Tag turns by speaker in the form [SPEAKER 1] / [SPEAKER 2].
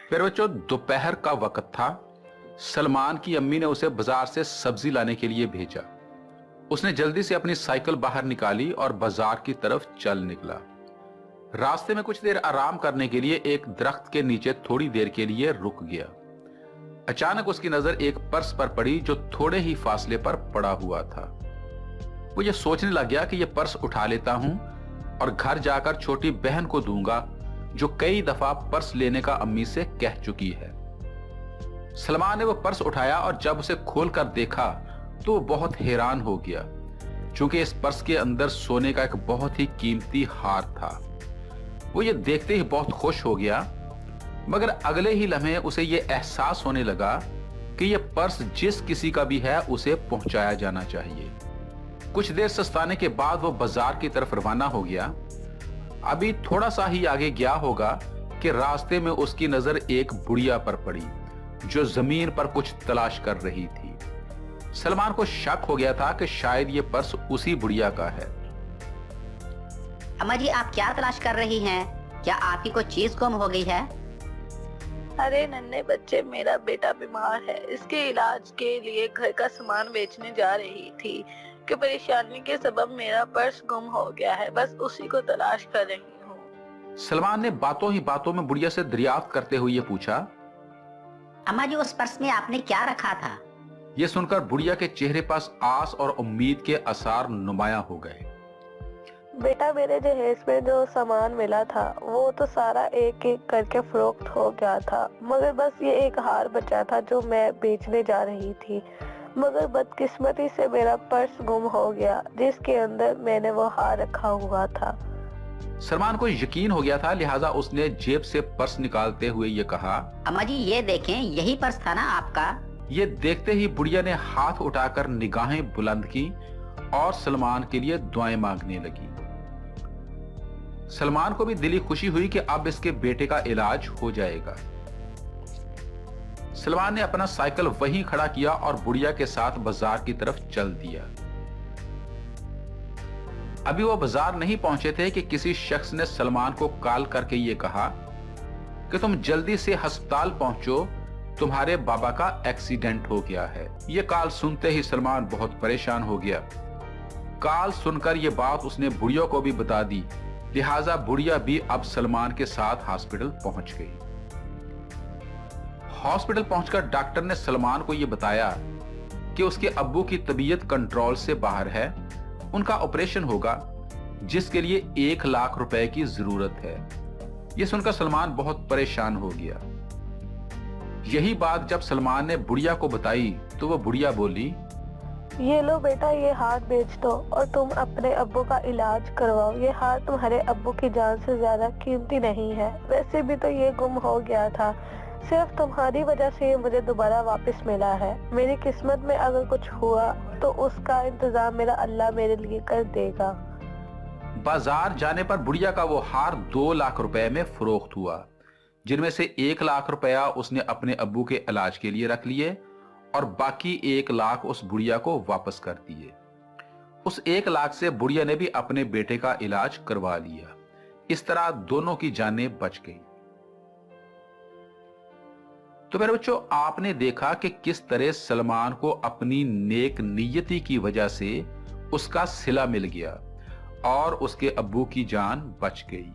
[SPEAKER 1] फिर बच्चों दोपहर का वक्त था। सलमान की अम्मी ने उसे बाजार से सब्जी लाने के लिए भेजा। उसने जल्दी से अपनी साइकिल बाहर निकाली और बाजार की तरफ चल निकला। रास्ते में कुछ देर आराम करने के लिए एक दरख्त के नीचे थोड़ी देर के लिए रुक गया। अचानक उसकी नजर एक पर्स पर पड़ी जो थोड़े ही फासले पर पड़ा हुआ था। वो ये सोचने लग गया कि ये पर्स उठा लेता हूं और घर जाकर छोटी बहन को दूंगा जो कई दफा पर्स लेने का अम्मी से कह चुकी है। सलमान ने वो पर्स उठाया और जब उसे खोलकर देखा तो वो बहुत हैरान हो गया, क्योंकि इस पर्स के अंदर सोने का एक बहुत ही कीमती हार था। वो ये देखते ही बहुत खुश हो गया, मगर अगले ही लम्हे उसे ये एहसास होने लगा कि ये पर्स जिस किसी का भी है उसे पहुंचाया जाना चाहिए। कुछ देर सस्ताने के बाद वो बाजार की तरफ रवाना हो गया। अभी थोड़ा सा ही आगे गया होगा कि रास्ते में उसकी नजर एक बुढ़िया पर पड़ी जो जमीन पर कुछ तलाश कर रही थी। सलमान को शक हो गया था कि शायद ये पर्स उसी बुढ़िया का है।
[SPEAKER 2] अम्मा जी, आप क्या तलाश कर रही हैं? क्या आपकी कोई चीज गुम हो गई है?
[SPEAKER 3] अरे नन्हे बच्चे, मेरा बेटा बीमार है। इसके इलाज के लिए घर का सामान बेचने जा रही थी कि परेशानी के सबब मेरा पर्स गुम हो गया है। बस उसी को तलाश कर रही हूँ।
[SPEAKER 1] सलमान ने बातों ही बातों में बुढ़िया से दरियाफ्त करते हुए ये पूछा,
[SPEAKER 2] अम्मा जी, उस पर्स में आपने क्या रखा था?
[SPEAKER 1] ये सुनकर बुढ़िया के चेहरे पर आस और उम्मीद के आसार नुमाया हो गए।
[SPEAKER 3] बेटा, मेरे जहेज में जो सामान मिला था वो तो सारा एक एक करके फरोख्त हो गया था, मगर बस ये एक हार बचा था जो मैं बेचने जा रही थी। मगर बदकिस्मती से मेरा पर्स गुम हो गया जिसके अंदर मैंने वो हार रखा हुआ था।
[SPEAKER 1] सलमान को यकीन हो गया था, लिहाजा उसने जेब से पर्स निकालते हुए ये कहा,
[SPEAKER 2] अम्मा जी, ये देखें, यही पर्स था ना आपका?
[SPEAKER 1] ये देखते ही बुढ़िया ने हाथ उठाकर निगाहें बुलंद की और सलमान के लिए दुआएं मांगने लगी। सलमान को भी दिली खुशी हुई कि अब इसके बेटे का इलाज हो जाएगा। सलमान ने अपना साइकिल वहीं खड़ा किया और बुढ़िया के साथ बाजार की तरफ चल दिया। अभी वो बाजार नहीं पहुंचे थे कि किसी शख्स ने सलमान को कॉल करके ये कहा कि तुम जल्दी से अस्पताल पहुंचो, तुम्हारे बाबा का एक्सीडेंट हो गया है। ये कॉल सुनते ही सलमान बहुत परेशान हो गया। कॉल सुनकर ये बात उसने बुढ़िया को भी बता दी, लिहाजा बुढ़िया भी अब सलमान के साथ हॉस्पिटल पहुंच गई। हॉस्पिटल पहुंचकर डॉक्टर ने सलमान को यह बताया कि उसके अब्बू की तबीयत कंट्रोल से बाहर है, उनका ऑपरेशन होगा जिसके लिए 1 लाख रुपए की जरूरत है। यह सुनकर सलमान बहुत परेशान हो गया। यही बात जब सलमान ने बुढ़िया को बताई तो वो बुढ़िया बोली,
[SPEAKER 3] ये लो बेटा, ये हार बेच दो और तुम अपने अब्बू का इलाज करवाओ। ये हार तुम्हारे अब्बू की जान से ज्यादा कीमती नहीं है। वैसे भी तो ये गुम हो गया था, सिर्फ तुम्हारी वजह से ये मुझे दोबारा वापस मिला है। मेरी किस्मत में अगर कुछ हुआ तो उसका इंतजाम मेरा अल्लाह मेरे लिए कर देगा।
[SPEAKER 1] बाजार जाने पर बुढ़िया का वो हार 2 लाख रुपए में फरोख्त हुआ, जिनमें से 1 लाख रुपया उसने अपने अब्बू के इलाज के लिए रख लिए और बाकी 1 लाख उस बुढ़िया को वापस कर दिए। उस 1 लाख से बुढ़िया ने भी अपने बेटे का इलाज करवा लिया। इस तरह दोनों की जानें बच गई। तो मेरे बच्चों, आपने देखा कि किस तरह सलमान को अपनी नेक नियति की वजह से उसका सिला मिल गया और उसके अब्बू की जान बच गई।